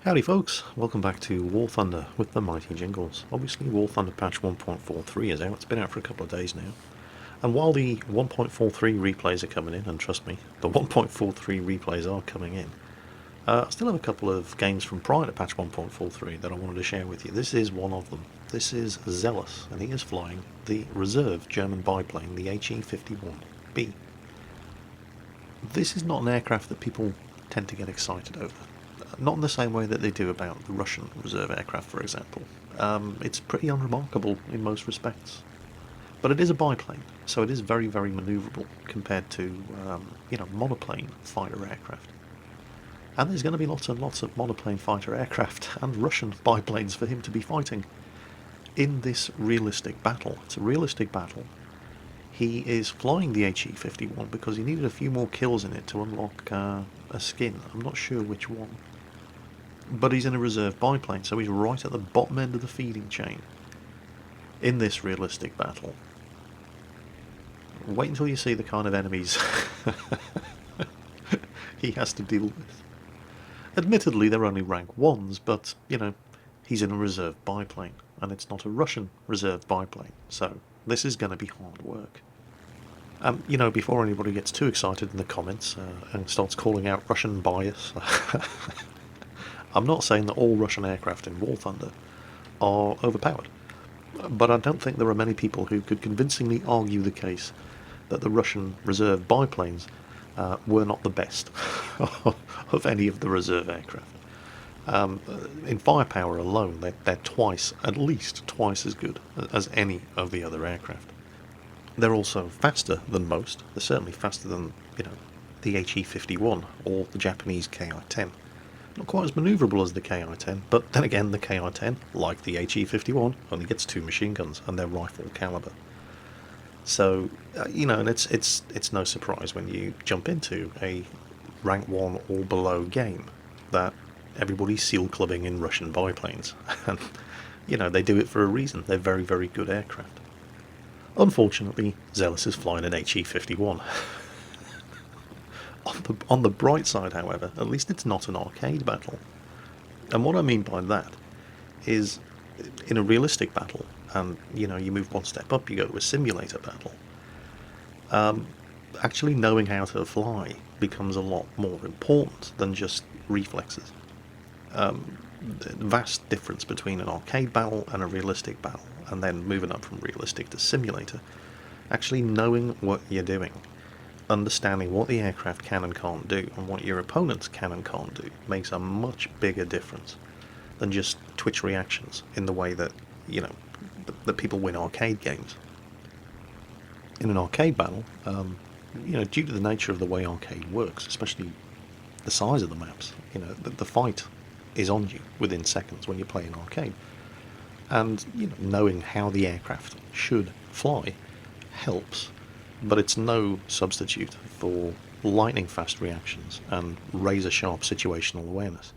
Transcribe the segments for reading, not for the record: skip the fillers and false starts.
Howdy folks, welcome back to War Thunder with the mighty Jingles. Obviously War Thunder patch 1.43 is out, it's been out for a couple of days now. And while the 1.43 replays are coming in, and trust me, the 1.43 replays are coming in, I still have a couple of games from prior to patch 1.43 that I wanted to share with you. This is one of them. This is Xelous, and he is flying the reserve German biplane, the HE-51B. This is not an aircraft that people tend to get excited over. Not in the same way that they do about the Russian reserve aircraft, for example. It's pretty unremarkable in most respects. But it is a biplane, so it is very, very manoeuvrable compared to, monoplane fighter aircraft. And there's going to be lots and lots of monoplane fighter aircraft and Russian biplanes for him to be fighting in this realistic battle. It's a realistic battle. He is flying the HE-51 because he needed a few more kills in it to unlock a skin. I'm not sure which one. But he's in a reserve biplane, so he's right at the bottom end of the feeding chain in this realistic battle. Wait until you see the kind of enemies he has to deal with. Admittedly, they're only rank 1s, but, he's in a reserve biplane, and it's not a Russian reserve biplane, so this is going to be hard work. Before anybody gets too excited in the comments and starts calling out Russian bias, I'm not saying that all Russian aircraft in War Thunder are overpowered, but I don't think there are many people who could convincingly argue the case that the Russian reserve biplanes were not the best of any of the reserve aircraft. In firepower alone, they're at least twice as good as any of the other aircraft. They're also faster than most. They're certainly faster than, the HE-51 or the Japanese Ki-10. Not quite as manoeuvrable as the Ki-10, but then again, the Ki-10, like the HE-51, only gets 2 machine guns and they're rifle caliber. So, and it's no surprise when you jump into a rank 1 or below game that everybody's seal clubbing in Russian biplanes. And, they do it for a reason. They're very, very good aircraft. Unfortunately, Xelous is flying an HE-51. On the bright side, however, at least it's not an arcade battle. And what I mean by that is, in a realistic battle, and you move one step up, you go to a simulator battle, actually knowing how to fly becomes a lot more important than just reflexes. The vast difference between an arcade battle and a realistic battle, and then moving up from realistic to simulator, actually knowing what you're doing, understanding what the aircraft can and can't do, and what your opponents can and can't do, makes a much bigger difference than just twitch reactions in the way that, that people win arcade games. In an arcade battle, due to the nature of the way arcade works, especially the size of the maps, the fight is on you within seconds when you play an arcade. And, knowing how the aircraft should fly helps, but it's no substitute for lightning fast reactions and razor sharp situational awareness.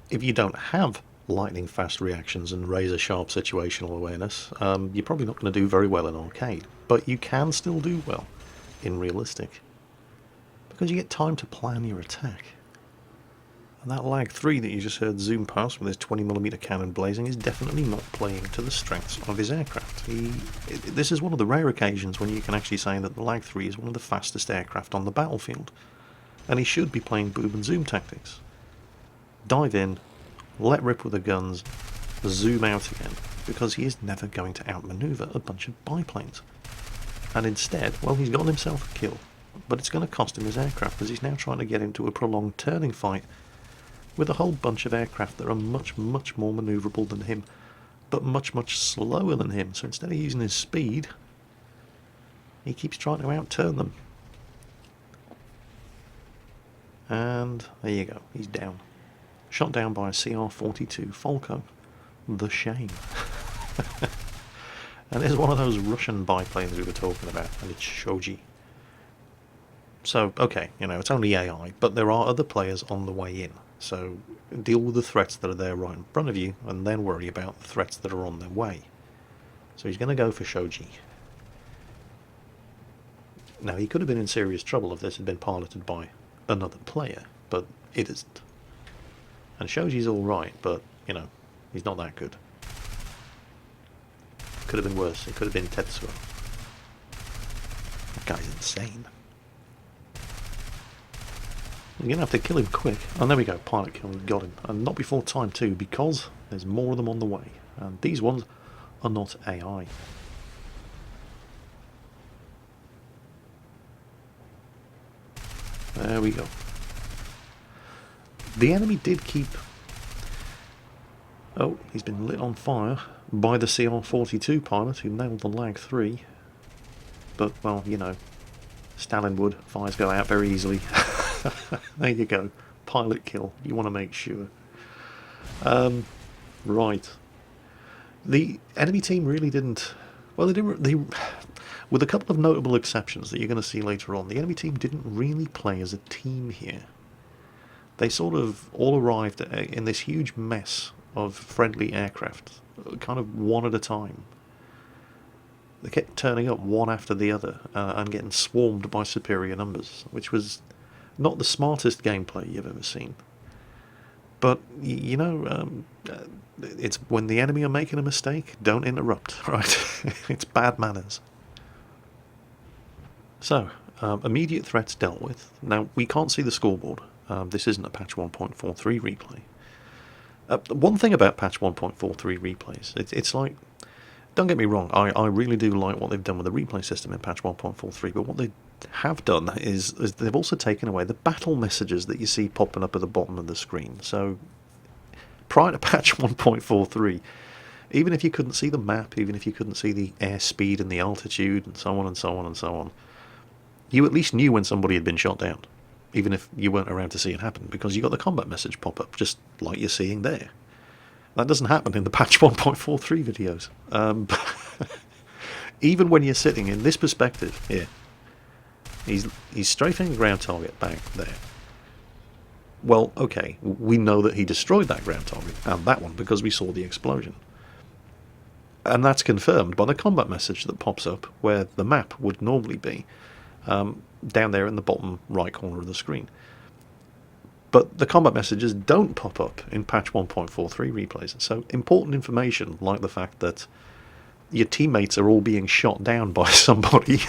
If you don't have lightning fast reactions and razor sharp situational awareness, you're probably not going to do very well in arcade, but you can still do well in realistic, because you get time to plan your attack. And that LaGG-3 that you just heard zoom past with his 20mm cannon blazing is definitely not playing to the strengths of his aircraft. This is one of the rare occasions when you can actually say that the LaGG-3 is one of the fastest aircraft on the battlefield, and he should be playing boob and zoom tactics. Dive in, let rip with the guns, zoom out again, because he is never going to outmaneuver a bunch of biplanes. And instead, well, he's gotten himself a kill, but it's going to cost him his aircraft, as he's now trying to get into a prolonged turning fight with a whole bunch of aircraft that are much, much more manoeuvrable than him, but much, much slower than him. So instead of using his speed, he keeps trying to outturn them. And there you go, he's down. Shot down by a CR-42 Falco. The shame. And there's one of those Russian biplanes we were talking about, and it's Shoji. So, okay, it's only AI, but there are other players on the way in. So deal with the threats that are there right in front of you, and then worry about the threats that are on their way. So he's going to go for Shoji. Now, he could have been in serious trouble if this had been piloted by another player, but it isn't. And Shoji's alright, but, you know, he's not that good. Could have been worse. It could have been Tetsuo. That guy's insane. You're going to have to kill him quick. Oh, there we go. Pilot kill. We've got him. And not before time, too, because there's more of them on the way. And these ones are not AI. There we go. The enemy did keep... Oh, he's been lit on fire by the CR-42 pilot who nailed the LaGG-3. But, well, you know, Stalin would. Fires go out very easily. There you go. Pilot kill. You want to make sure. Right. The enemy team really didn't... Well, with a couple of notable exceptions that you're going to see later on, the enemy team didn't really play as a team here. They sort of all arrived in this huge mess of friendly aircraft, kind of one at a time. They kept turning up one after the other and getting swarmed by superior numbers, which was not the smartest gameplay you've ever seen. But, you know, it's when the enemy are making a mistake, don't interrupt, right? It's bad manners. So, immediate threats dealt with. Now, we can't see the scoreboard. This isn't a patch 1.43 replay. One thing about patch 1.43 replays, it's like, don't get me wrong, I really do like what they've done with the replay system in patch 1.43, but what they have done is they've also taken away the battle messages that you see popping up at the bottom of the screen. So, prior to patch 1.43, even if you couldn't see the map, even if you couldn't see the airspeed and the altitude and so on and so on and so on, you at least knew when somebody had been shot down, even if you weren't around to see it happen, because you got the combat message pop up, just like you're seeing there. That doesn't happen in the patch 1.43 videos. Even when you're sitting in this perspective here, he's strafing a ground target back there. Well, okay, we know that he destroyed that ground target, and that one, because we saw the explosion. And that's confirmed by the combat message that pops up, where the map would normally be, down there in the bottom right corner of the screen. But the combat messages don't pop up in patch 1.43 replays. So important information, like the fact that your teammates are all being shot down by somebody,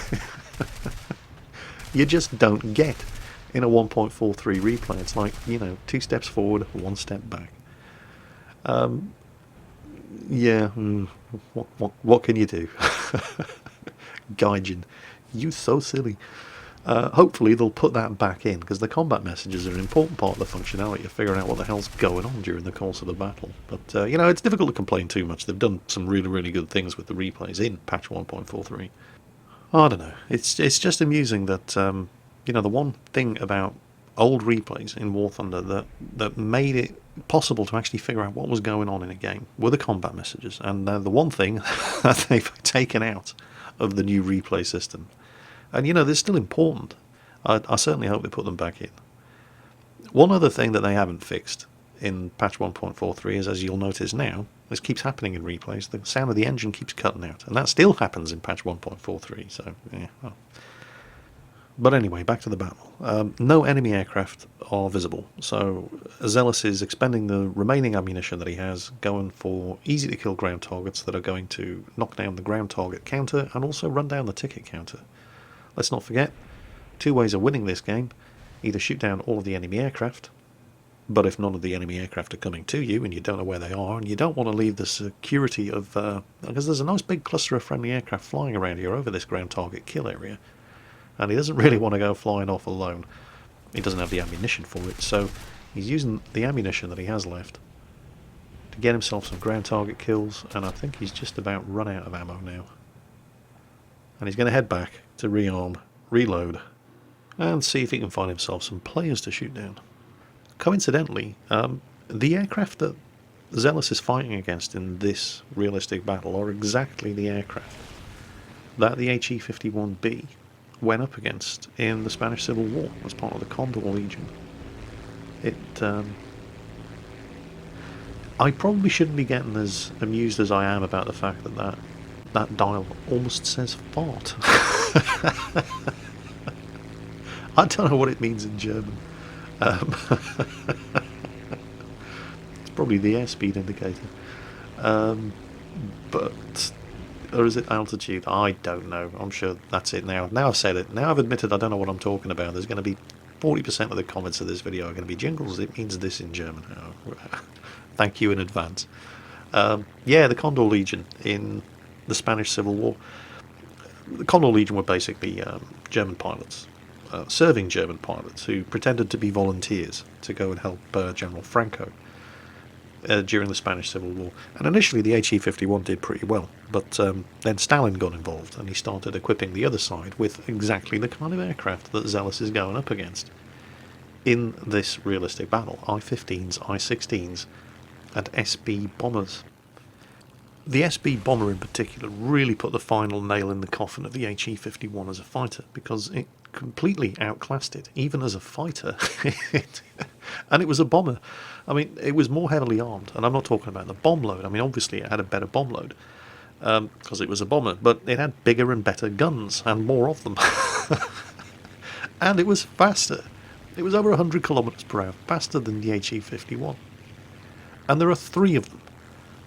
you just don't get in a 1.43 replay. It's like, you know, 2 steps forward, 1 step back. Yeah, what can you do? Gaijin, you so silly. Hopefully they'll put that back in, because the combat messages are an important part of the functionality of figuring out what the hell's going on during the course of the battle. But, you know, it's difficult to complain too much. They've done some really, really good things with the replays in patch 1.43. I don't know. It's just amusing that, you know, the one thing about old replays in War Thunder that made it possible to actually figure out what was going on in a game were the combat messages. And the one thing that they've taken out of the new replay system. And, you know, they're still important. I certainly hope they put them back in. One other thing that they haven't fixed in patch 1.43 is, as you'll notice now, this keeps happening in replays, the sound of the engine keeps cutting out. And that still happens in patch 1.43, so, yeah. Well. But anyway, back to the battle. No enemy aircraft are visible, so Xelous is expending the remaining ammunition that he has, going for easy-to-kill ground targets that are going to knock down the ground target counter and also run down the ticket counter. Let's not forget, 2 ways of winning this game. Either shoot down all of the enemy aircraft, but if none of the enemy aircraft are coming to you and you don't know where they are, and you don't want to leave the security of... because there's a nice big cluster of friendly aircraft flying around here over this ground target kill area, and he doesn't really want to go flying off alone. He doesn't have the ammunition for it, so he's using the ammunition that he has left to get himself some ground target kills, and I think he's just about run out of ammo now. And he's going to head back to rearm, reload, and see if he can find himself some players to shoot down. Coincidentally, the aircraft that Xelous is fighting against in this realistic battle are exactly the aircraft that the HE-51B went up against in the Spanish Civil War as part of the Condor Legion. I probably shouldn't be getting as amused as I am about the fact that dial almost says fart. I don't know what it means in German. probably the airspeed indicator. But, or is it altitude? I don't know. I'm sure that's it now. Now I've said it. Now I've admitted I don't know what I'm talking about. There's going to be 40% of the comments of this video are going to be Jingles. It means this in German. Oh, thank you in advance. Yeah, the Condor Legion in the Spanish Civil War. The Condor Legion were basically German pilots, serving German pilots who pretended to be volunteers to go and help General Franco during the Spanish Civil War. And initially the HE-51 did pretty well, but then Stalin got involved and he started equipping the other side with exactly the kind of aircraft that Xelous is going up against in this realistic battle. I-15s, I-16s and SB bombers. The SB bomber in particular really put the final nail in the coffin of the HE-51 as a fighter, because it completely outclassed it, even as a fighter. And it was a bomber. I mean, it was more heavily armed, and I'm not talking about the bomb load. I mean, obviously it had a better bomb load, because it was a bomber, but it had bigger and better guns, and more of them. And it was faster. It was over 100 kilometers per hour, faster than the HE-51. And there are 3 of them.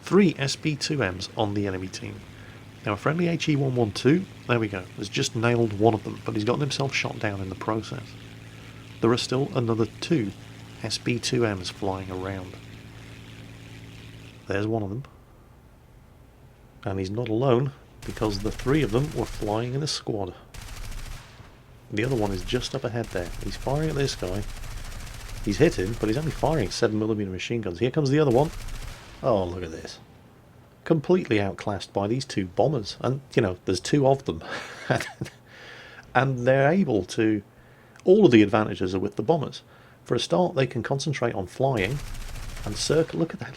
3 SB-2Ms on the enemy team. Now a friendly HE-112, there we go, has just nailed one of them, but he's gotten himself shot down in the process. There are still another 2 SB-2Ms flying around. There's one of them. And he's not alone, because the 3 of them were flying in a squad. The other one is just up ahead there. He's firing at this guy. He's hit him, but he's only firing 7mm machine guns. Here comes the other one. Oh, look at this. Completely outclassed by these 2 bombers. And, you know, there's 2 of them. And they're able to... All of the advantages are with the bombers. For a start, they can concentrate on flying and circle. Look at that.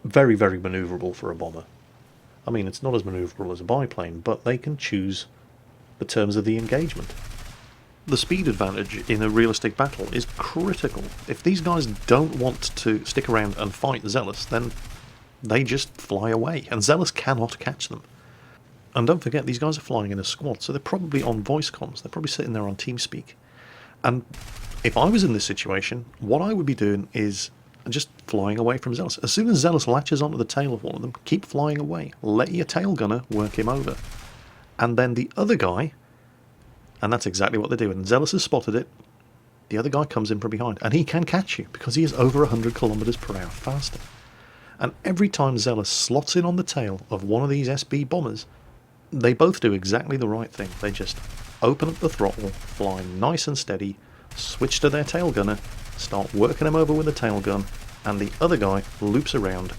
Very, very manoeuvrable for a bomber. I mean, it's not as manoeuvrable as a biplane, but they can choose the terms of the engagement. The speed advantage in a realistic battle is critical. If these guys don't want to stick around and fight Xelous, then they just fly away, and Xelous cannot catch them. And don't forget, these guys are flying in a squad, so they're probably on voice comms. They're probably sitting there on TeamSpeak. And if I was in this situation, what I would be doing is just flying away from Xelous. As soon as Xelous latches onto the tail of one of them, keep flying away. Let your tail gunner work him over. And then the other guy... And that's exactly what they're doing. Xelous has spotted it. The other guy comes in from behind, and he can catch you because he is over 100 kilometers per hour faster. And every time Xelous slots in on the tail of one of these SB bombers, they both do exactly the right thing. They just open up the throttle, fly nice and steady, switch to their tail gunner, start working him over with the tail gun, and the other guy loops around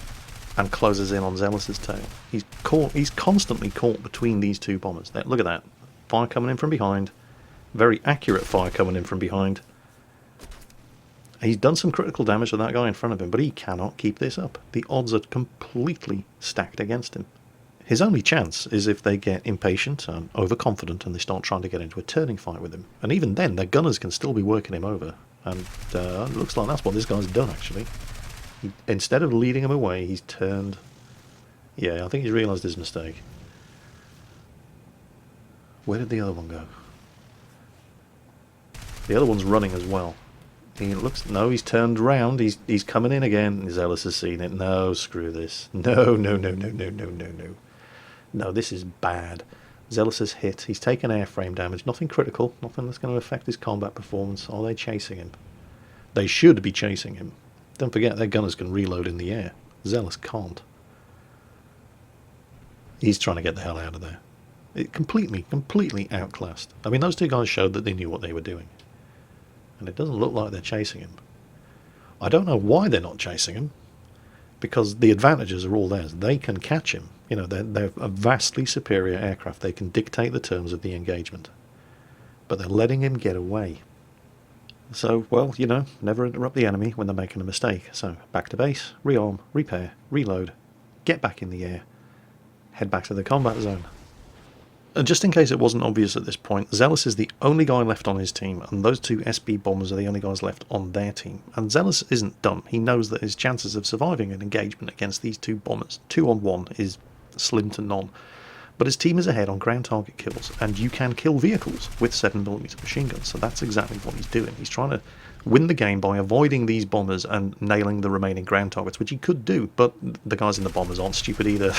and closes in on Xelous's tail. He's constantly caught between these 2 bombers. Look at that. Fire coming in from behind. Very accurate fire coming in from behind. He's done some critical damage to that guy in front of him, but he cannot keep this up. The odds are completely stacked against him. His only chance is if they get impatient and overconfident and they start trying to get into a turning fight with him. And even then, their gunners can still be working him over. And it looks like that's what this guy's done, actually. Instead of leading him away, he's turned... Yeah, I think he's realised his mistake. Where did the other one go? The other one's running as well. He looks... No, he's turned around. He's coming in again. Xelous has seen it. No, screw this. No. No, this is bad. Xelous has hit. He's taken airframe damage. Nothing critical. Nothing that's going to affect his combat performance. Are they chasing him? They should be chasing him. Don't forget, their gunners can reload in the air. Xelous can't. He's trying to get the hell out of there. It completely outclassed. I mean, those 2 guys showed that they knew what they were doing. And it doesn't look like they're chasing him. I don't know why they're not chasing him, because the advantages are all theirs. They can catch him. You know, they're a vastly superior aircraft. They can dictate the terms of the engagement. But they're letting him get away. So, well, you know, never interrupt the enemy when they're making a mistake. So, back to base, rearm, repair, reload, get back in the air, head back to the combat zone. And just in case it wasn't obvious at this point, Xelous is the only guy left on his team, and those 2 SB bombers are the only guys left on their team. And Xelous isn't dumb. He knows that his chances of surviving an engagement against these 2 bombers, 2-on-1, is slim to none. But his team is ahead on ground target kills, and you can kill vehicles with 7mm machine guns, so that's exactly what he's doing. He's trying to win the game by avoiding these bombers and nailing the remaining ground targets, which he could do, but the guys in the bombers aren't stupid either.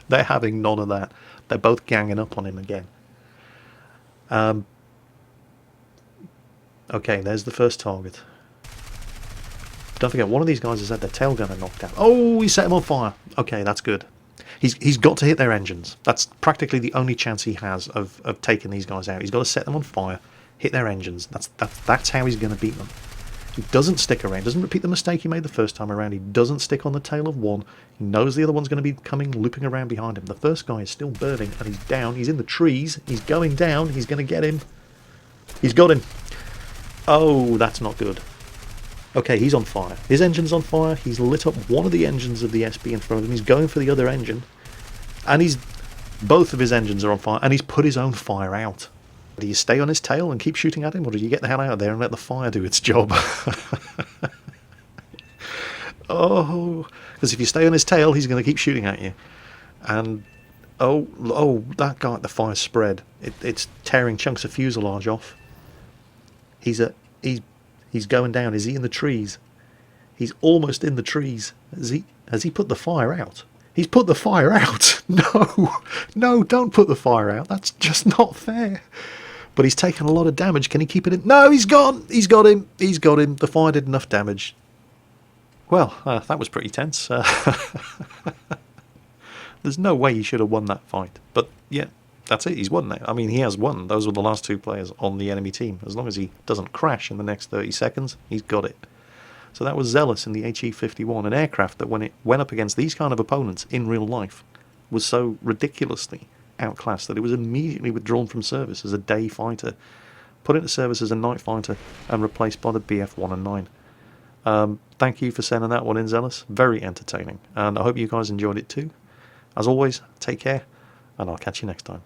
They're having none of that. They're both ganging up on him again. Okay, there's the first target. Don't forget, one of these guys has had their tail gunner knocked out. Oh, he set him on fire. Okay, that's good. He's got to hit their engines. That's practically the only chance he has of taking these guys out. He's got to set them on fire, hit their engines. That's how he's going to beat them. He doesn't stick around. Doesn't repeat the mistake he made the first time around. He doesn't stick on the tail of one. He knows the other one's going to be coming, looping around behind him. The first guy is still burning, and he's down. He's in the trees. He's going down. He's going to get him. He's got him. Oh, that's not good. Okay, he's on fire. His engine's on fire. He's lit up one of the engines of the SB in front of him. He's going for the other engine. And both of his engines are on fire, and he's put his own fire out. Do you stay on his tail and keep shooting at him, or do you get the hell out of there and let the fire do its job? Oh, because if you stay on his tail, he's going to keep shooting at you. And, oh, that guy, the fire spread. It's tearing chunks of fuselage off. He's going down. Is he in the trees? He's almost in the trees. Has he put the fire out? He's put the fire out. No, don't put the fire out. That's just not fair. But he's taken a lot of damage. Can he keep it in? No, he's gone. He's got him. The fire did enough damage. Well, that was pretty tense. There's no way he should have won that fight. But yeah, that's it. He's won now. I mean, he has won. Those were the last two players on the enemy team. As long as he doesn't crash in the next 30 seconds, he's got it. So that was Xelous in the HE-51, an aircraft that when it went up against these kind of opponents in real life was so ridiculously outclassed that it was immediately withdrawn from service as a day fighter, put into service as a night fighter, and replaced by the BF-1 and 9. Thank you for sending that one in, Xelous. Very entertaining, and I hope you guys enjoyed it too. As always, take care, and I'll catch you next time.